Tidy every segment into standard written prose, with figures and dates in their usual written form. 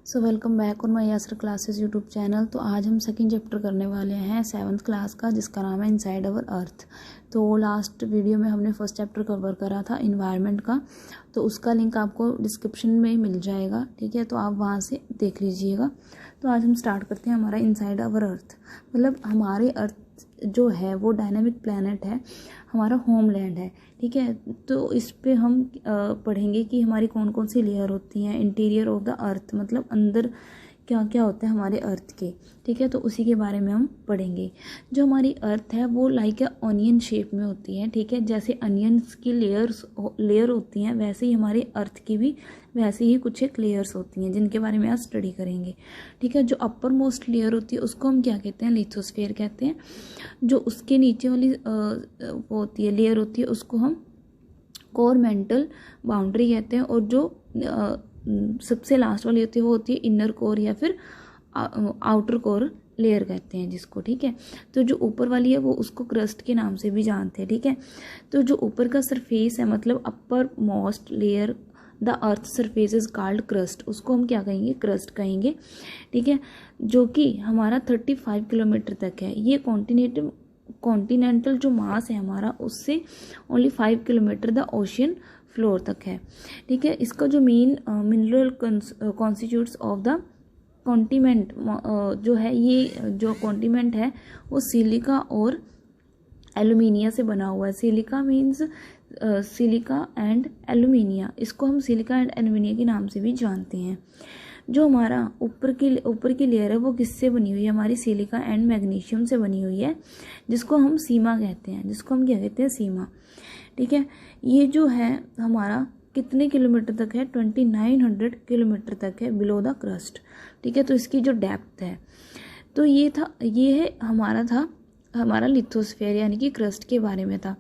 So welcome back on my Yasar classes YouTube channel. तो आज हम सेकंड चैप्टर करने वाले हैं 7th क्लास का, जिसका नाम है इनसाइड अवर अर्थ। तो लास्ट वीडियो में हमने फर्स्ट चैप्टर कवर करा था इन्वायरमेंट का, तो उसका लिंक आपको डिस्क्रिप्शन में मिल जाएगा, ठीक है। तो आप वहाँ से देख लीजिएगा। तो आज हम स्टार्ट करते हैं हमारा इनसाइड अवर अर्थ। मतलब हमारे अर्थ जो है वो डायनामिक प्लैनेट है, हमारा होमलैंड है, ठीक है। तो इस पे हम पढ़ेंगे कि हमारी कौन कौन सी लेयर होती हैं इंटीरियर ऑफ द अर्थ, मतलब अंदर क्या क्या होता है हमारे अर्थ के, ठीक है। तो उसी के बारे में हम पढ़ेंगे। जो हमारी अर्थ है वो लाइक ऑनियन शेप में होती है, ठीक है। जैसे अनियंस की लेयर होती हैं, वैसे ही हमारे अर्थ की भी वैसे ही कुछ एक लेयर्स होती हैं, जिनके बारे में आज स्टडी करेंगे, ठीक है। जो अपर मोस्ट लेयर होती है उसको हम क्या कहते हैं, लिथोस्फेयर कहते हैं। जो उसके नीचे वाली वो होती है लेयर होती है उसको हम कोर मेंटल बाउंड्री कहते हैं। और जो सबसे लास्ट वाली होती है वो होती है इनर कोर या फिर आउटर कोर लेयर कहते हैं जिसको, ठीक है। तो जो ऊपर वाली है वो उसको क्रस्ट के नाम से भी जानते हैं, ठीक है। तो जो ऊपर का सरफेस है, मतलब upper most layer the earth surface is called crust, उसको हम क्या कहेंगे, क्रस्ट कहेंगे, ठीक है। जो कि हमारा 35 किलोमीटर तक है। ये कॉन्टिनेंटल जो मास है हमारा, उससे only 5 kilometre the ocean floor तक है, ठीक है। इसका जो main mineral constitutes of the continent जो है, ये जो कॉन्टिनेंट है वो सिलिका और एल्यूमिनिया से बना हुआ है। Silica means silica and alumina, इसको हम सिलिका एंड एल्यूमिनिया के नाम से भी जानते हैं। जो हमारा ऊपर की लेयर है वो किससे बनी हुई है, हमारी सिलिका एंड मैग्नीशियम से बनी हुई है, जिसको हम सीमा कहते हैं, जिसको हम क्या कहते हैं, सीमा, ठीक है। ये जो है हमारा कितने किलोमीटर तक है, 2900 किलोमीटर तक है बिलो द क्रस्ट, ठीक है। तो इसकी जो डेप्थ है, तो ये है हमारा लिथोस्फेयर यानी कि क्रस्ट के बारे में था।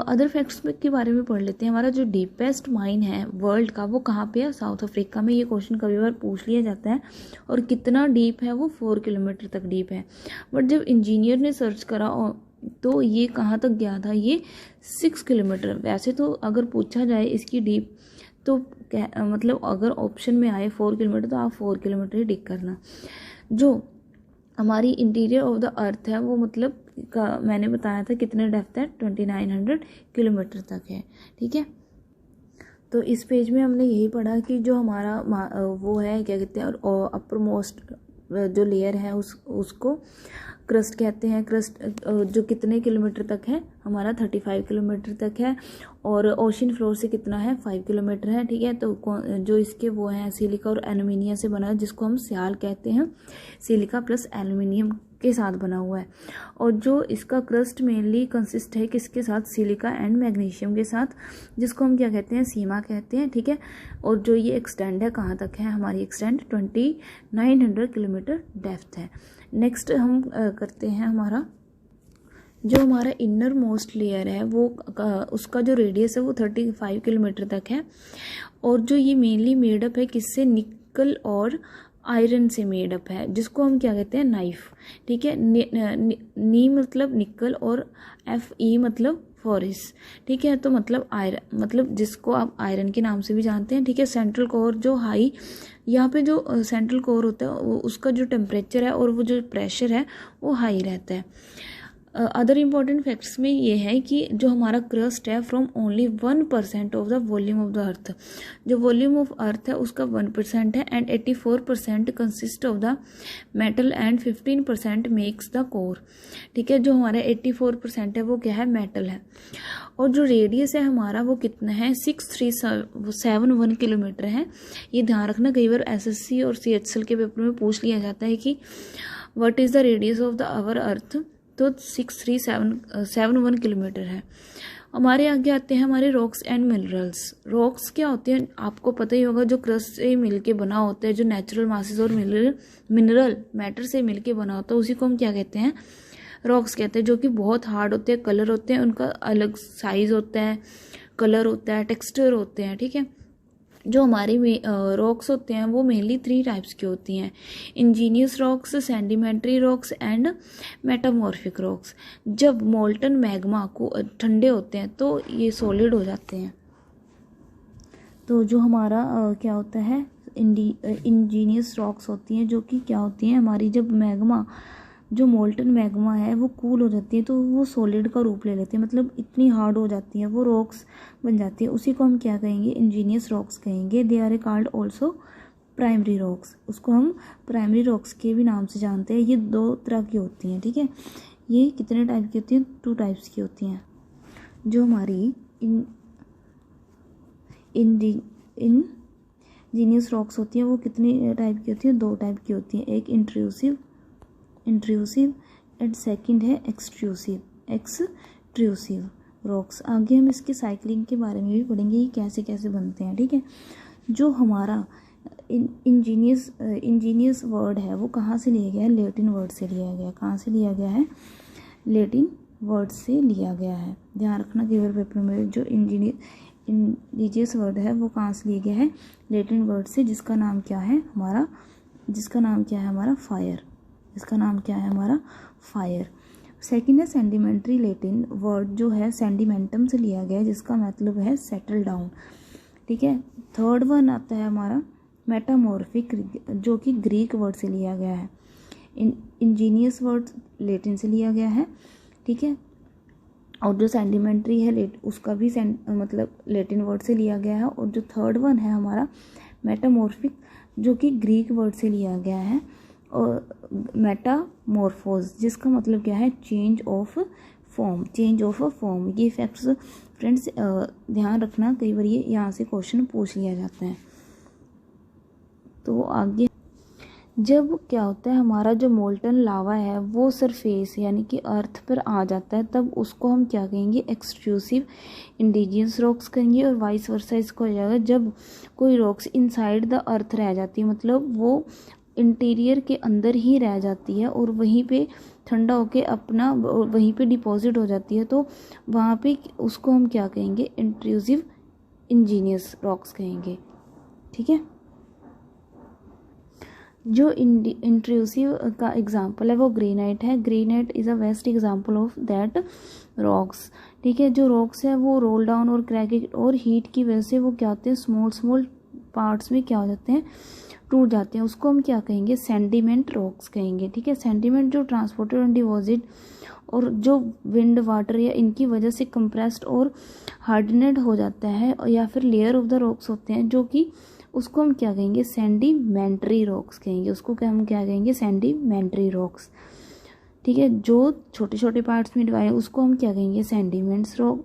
अदर फैक्ट्स के बारे में पढ़ लेते हैं। हमारा जो डीपेस्ट माइन है वर्ल्ड का वो कहाँ पे है, साउथ अफ्रीका में। ये क्वेश्चन कभी बार पूछ लिया जाता है। और कितना डीप है वो 4 किलोमीटर तक डीप है। बट जब इंजीनियर ने सर्च करा तो ये कहाँ तक गया था, ये 6 किलोमीटर। वैसे तो अगर पूछा जाए इसकी डीप तो मतलब अगर ऑप्शन में आए 4 किलोमीटर तो आप 4 किलोमीटर ही टिक करना। जो हमारी इंटीरियर ऑफ द अर्थ है वो मतलब मैंने बताया था कितने डेप्थ है, 2900 किलोमीटर तक है, ठीक है। तो इस पेज में हमने यही पढ़ा कि जो हमारा वो है क्या कहते हैं, और अपर मोस्ट जो लेयर है उसको क्रस्ट कहते हैं। क्रस्ट जो कितने किलोमीटर तक है, हमारा 35 किलोमीटर तक है। और ओशन फ्लोर से कितना है, 5 किलोमीटर है, ठीक है। तो जो इसके वो हैं सिलिका और एल्यूमिनियम से बना है, जिसको हम स्याल कहते हैं। सिलिका प्लस एल्यूमिनियम के साथ बना हुआ है। और जो इसका क्रस्ट मेनली कंसिस्ट है किसके साथ, सिलिका एंड मैग्नीशियम के साथ, जिसको हम क्या कहते हैं, सीमा कहते हैं, ठीक है। और जो ये एक्सटेंड है कहाँ तक है, हमारी एक्सटेंड 2900 किलोमीटर डेप्थ है। नेक्स्ट हम करते हैं जो हमारा इनर मोस्ट लेयर है वो उसका जो रेडियस है वो 35 किलोमीटर तक है। और जो ये मेनली मेडअप है किससे, निकल और आयरन से मेडअप है, जिसको हम क्या कहते हैं, नाइफ, ठीक है। नी मतलब निकल और FE मतलब फॉरेस्ट, ठीक है। तो मतलब आयरन, मतलब जिसको आप आयरन के नाम से भी जानते हैं, ठीक है। सेंट्रल कोर जो हाई, यहाँ पे जो सेंट्रल कोर होता है उसका जो टेम्परेचर है और वो जो प्रेशर है वो हाई रहता है। अदर इम्पॉर्टेंट फैक्ट्स में ये है कि जो हमारा क्रस्ट है from only 1% of the volume of the earth, जो वॉल्यूम ऑफ अर्थ है उसका 1% है। And 84% consist of the metal and 15% makes the core, ठीक है। जो हमारा 84% है वो क्या है, मेटल है। और जो रेडियस है हमारा वो कितना है, 6371 किलोमीटर है। ये ध्यान रखना, कई बार SSC और CHL के पेपर में पूछ लिया जाता है कि what is the radius of the our earth, तो 6371 किलोमीटर है। हमारे आगे आते हैं हमारे रॉक्स एंड मिनरल्स। रॉक्स क्या होते हैं, आपको पता ही होगा, जो क्रस्ट से मिलके बना होता है, जो नेचुरल मासेस और मिनरल मैटर से मिलके बना होता है, उसी को हम क्या कहते हैं, रॉक्स कहते हैं। जो कि बहुत हार्ड होते हैं, कलर होते हैं, उनका अलग साइज होता है, कलर होता है, टेक्सचर होते हैं, ठीक है। जो हमारी रॉक्स होते हैं वो मेनली 3 टाइप्स की होती हैं, Angénieux rocks, sedimentary rocks and metamorphic rocks. जब मोल्टन मैग्मा को ठंडे होते हैं तो ये सॉलिड हो जाते हैं। तो जो हमारा क्या होता है, इंजीनियस रॉक्स होती हैं, जो कि क्या होती हैं हमारी, जब मैग्मा, जो मोल्टन मैग्मा है वो कूल हो जाती है तो वो सॉलिड का रूप ले लेती है, मतलब इतनी हार्ड हो जाती है, वो रॉक्स बन जाती है। उसी को हम क्या कहेंगे, इंजीनियस रॉक्स कहेंगे। They are called also primary rocks, उसको हम प्राइमरी रॉक्स के भी नाम से जानते हैं। ये 2 तरह की होती हैं, ठीक है। ये कितने टाइप की होती हैं, 2 टाइप्स की होती हैं। जो हमारी इंजीनियस रॉक्स होती हैं वो कितने टाइप की होती हैं, 2 टाइप की होती हैं। एक इंट्रूसिव एंड सेकंड है एक्सट्रूसिव रॉक्स। आगे हम इसकी साइक्लिंग के बारे में भी पढ़ेंगे, ये कैसे कैसे बनते हैं, ठीक है। जो हमारा इंजीनियस वर्ड है वो कहाँ से लिया गया है, लैटिन वर्ड से लिया गया है। कहाँ से लिया गया है, लैटिन वर्ड से लिया गया है। ध्यान रखना केवल पेपर में, जो इंजीनियस वर्ड है वो कहाँ से लिया गया है, लैटिन वर्ड से, जिसका नाम क्या है हमारा फायर। इसका नाम क्या है हमारा फायर। सेकंड है सेंडिमेंट्री, लैटिन वर्ड जो है सेंडिमेंटम से लिया गया है, जिसका मतलब है सेटल डाउन, ठीक है। थर्ड वन आता है हमारा मेटामॉर्फिक, जो कि ग्रीक वर्ड से लिया गया है। इंजीनियस वर्ड लैटिन से लिया गया है, ठीक है। और जो सेंडिमेंट्री है उसका भी मतलब लैटिन वर्ड से लिया गया है। और जो थर्ड वन है हमारा मेटामॉर्फिक, जो कि ग्रीक वर्ड से लिया गया है। और मेटामॉर्फोज, जिसका मतलब क्या है, चेंज ऑफ फॉर्म। ये फैक्ट्स फ्रेंड्स ध्यान रखना, कई बार ये यहाँ से क्वेश्चन पूछ लिया जाता है। तो आगे जब क्या होता है, हमारा जो मोल्टन लावा है वो सरफेस यानी कि अर्थ पर आ जाता है, तब उसको हम क्या कहेंगे, एक्सट्रूसिव इंडिजियस रॉक्स कहेंगे। और वाइस वर्सा इसको हो जाएगा, जब कोई रॉक्स इनसाइड द अर्थ रह जाती है, मतलब वो इंटीरियर के अंदर ही रह जाती है और वहीं पे ठंडा होके अपना वहीं पे डिपॉजिट हो जाती है, तो वहाँ पे उसको हम क्या कहेंगे, इंट्रूसिव इंजीनियस रॉक्स कहेंगे, ठीक है। जो इंट्रूसिव का एग्जांपल है वो ग्रेनाइट है। Granite is a best example of that rocks, ठीक है। जो रॉक्स है वो रोल डाउन और क्रैकिंग और हीट की वजह से वो क्या होते हैं, स्मॉल पार्ट्स में क्या हो जाते हैं, टूट जाते हैं। उसको हम क्या कहेंगे, सेंडिमेंट रॉक्स कहेंगे, ठीक है। सेंडिमेंट जो ट्रांसपोर्टेड एंड डिपॉजिट और जो विंड वाटर या इनकी वजह से कंप्रेस्ड और हार्डनेड हो जाता है, या फिर लेयर ऑफ द रॉक्स होते हैं, जो कि उसको हम क्या कहेंगे, सेंडिमेंट्री रॉक्स कहेंगे। उसको क्या हम क्या कहेंगे, सेंडिमेंट्री रॉक्स, ठीक है। जो छोटे छोटे पार्ट्स में डिवाइड है उसको हम क्या कहेंगे, सेंडिमेंट्स रॉक।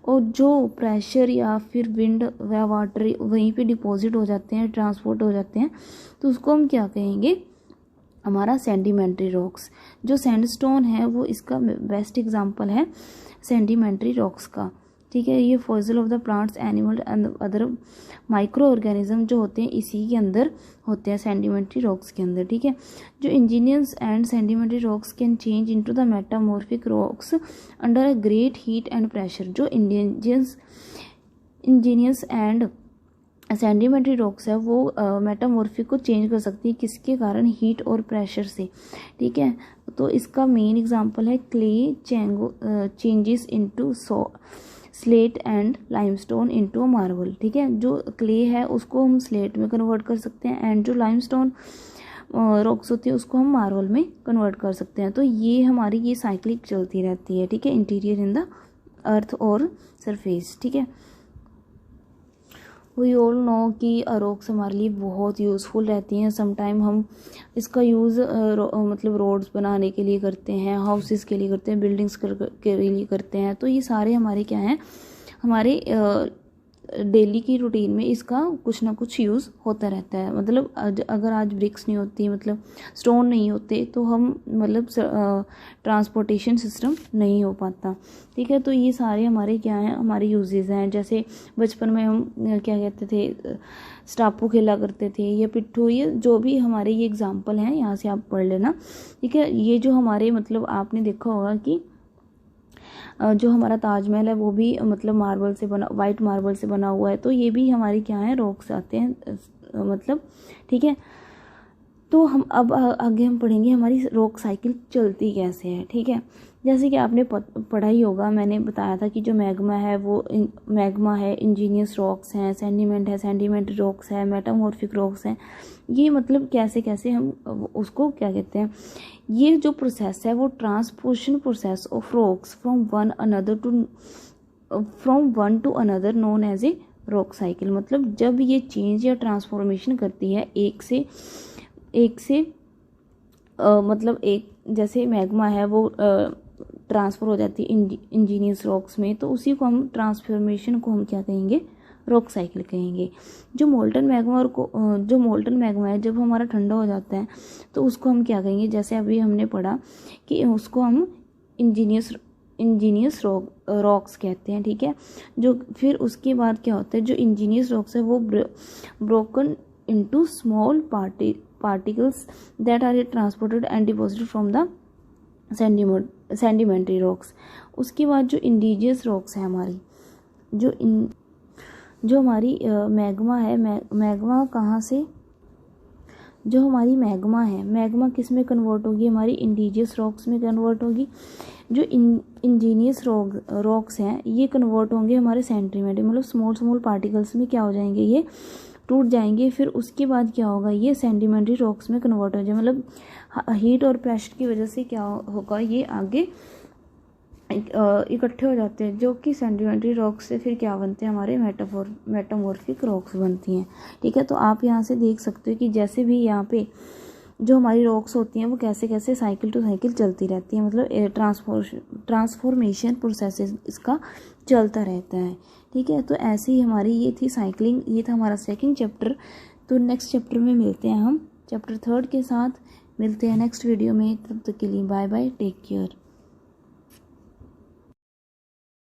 और जो प्रेशर या फिर विंड या वाटर वहीं पे डिपॉजिट हो जाते हैं, ट्रांसपोर्ट हो जाते हैं, तो उसको हम क्या कहेंगे, हमारा सेंडिमेंट्री रॉक्स। जो सैंडस्टोन है वो इसका बेस्ट एग्जांपल है सेंडिमेंट्री रॉक्स का, ठीक है। ये fossil of the plants, animal and other micro organism जो होते हैं इसी के अंदर होते हैं, सेंडिमेंट्री रॉक्स के अंदर, ठीक है। जो igneous and sedimentary rocks can change into the metamorphic rocks under a great heat and pressure. जो इंजीनियस एंड सेंडिमेंट्री रॉक्स है वो मेटामॉर्फिक को चेंज कर सकती है, किसके कारण, हीट और प्रेशर से, ठीक है। तो इसका मेन एग्जांपल है clay changes into slate and limestone into marble, ठीक है। जो क्ले है उसको हम स्लेट में कन्वर्ट कर सकते हैं, एंड जो लाइमस्टोन रॉक्स होती है उसको हम मार्बल में कन्वर्ट कर सकते हैं। तो ये हमारी ये साइक्लिक चलती रहती है, ठीक है, इंटीरियर इन द अर्थ और सरफेस, ठीक है। वी ऑल नो कि रॉक्स हमारे लिए बहुत यूज़फुल रहती हैं। समटाइम हम इसका यूज़ मतलब रोड्स बनाने के लिए करते हैं, हाउसेस के लिए करते हैं, बिल्डिंग्स के लिए करते हैं। तो ये सारे हमारे क्या हैं, हमारे डेली की रूटीन में इसका कुछ ना कुछ यूज़ होता रहता है। मतलब अगर आज ब्रिक्स नहीं होती, मतलब स्टोन नहीं होते, तो हम मतलब ट्रांसपोर्टेशन सिस्टम नहीं हो पाता, ठीक है। तो ये सारे हमारे क्या हैं, हमारे यूजेस हैं। जैसे बचपन में हम क्या कहते थे, स्टापू खेला करते थे, या पिट्ठू, ये जो भी हमारे ये एग्जाम्पल हैं, यहाँ से आप पढ़ लेना, ठीक है। ये जो हमारे मतलब आपने देखा होगा कि जो हमारा ताजमहल है वो भी मतलब मार्बल से बना, वाइट मार्बल से बना हुआ है। तो ये भी हमारे क्या है, रॉक्स आते हैं मतलब, ठीक है। तो हम अब आगे हम पढ़ेंगे हमारी रॉक साइकिल चलती कैसे है। ठीक है, जैसे कि आपने पढ़ा ही होगा, मैंने बताया था कि जो मैग्मा है वो मैग्मा है, इंजीनियस रॉक्स हैं, सेंडिमेंट है, सेंडिमेंट्री रॉक्स है, मेटामॉर्फिक रॉक्स हैं। ये मतलब कैसे कैसे हम उसको क्या कहते हैं, ये जो प्रोसेस है वो transportation process of rocks from one to another known as a rock cycle. मतलब जब ये चेंज या ट्रांसफॉर्मेशन करती है एक से मतलब एक, जैसे मैग्मा है वो ट्रांसफ़र हो जाती है इंजीनियस रॉक्स में, तो उसी को हम ट्रांसफॉर्मेशन को हम क्या कहेंगे, रॉक साइकिल कहेंगे। जो मोल्टन मैग्मा है जब हमारा ठंडा हो जाता है तो उसको हम क्या कहेंगे, जैसे अभी हमने पढ़ा कि उसको हम इंजीनियस रॉक्स कहते हैं। ठीक है, जो फिर उसके बाद क्या होता है, जो इंजीनियस रॉक्स है वो broken into small particles that are transported and deposited from the sedimentary rocks। उसके बाद जो इंडिजियस रॉक्स है हमारी, जो हमारी मैग्मा है, मैग्मा कहाँ से, जो हमारी मैग्मा है, मैग्मा किस में कन्वर्ट होगी, हमारी इंडिजियस रॉक्स में कन्वर्ट होगी। जो इंजीनियस रॉक्स हैं ये कन्वर्ट होंगे हमारे सेंटीमेंट्री, मतलब स्मॉल पार्टिकल्स में क्या हो जाएंगे, ये टूट जाएंगे। फिर उसके बाद क्या होगा, ये सेंडिमेंट्री रॉक्स में कन्वर्ट हो जाए, मतलब हीट और प्रेशर की वजह से क्या होगा, ये आगे इकट्ठे हो जाते हैं, जो कि सेंडिमेंट्री रॉक्स से फिर क्या बनते हैं, हमारे मेटामॉर्फिक रॉक्स बनती हैं। ठीक है, तो आप यहाँ से देख सकते हो कि जैसे भी यहाँ पे जो हमारी रॉक्स होती हैं वो कैसे कैसे साइकिल टू साइकिल चलती रहती है, मतलब ट्रांसफॉर्मेशन प्रोसेस इसका चलता रहता है। ठीक है, तो ऐसे ही हमारी ये थी साइकिलिंग, ये था हमारा सेकंड चैप्टर। तो नेक्स्ट चैप्टर में मिलते हैं हम, चैप्टर 3 के साथ मिलते हैं नेक्स्ट वीडियो में। तब तक के लिए बाय बाय, टेक केयर।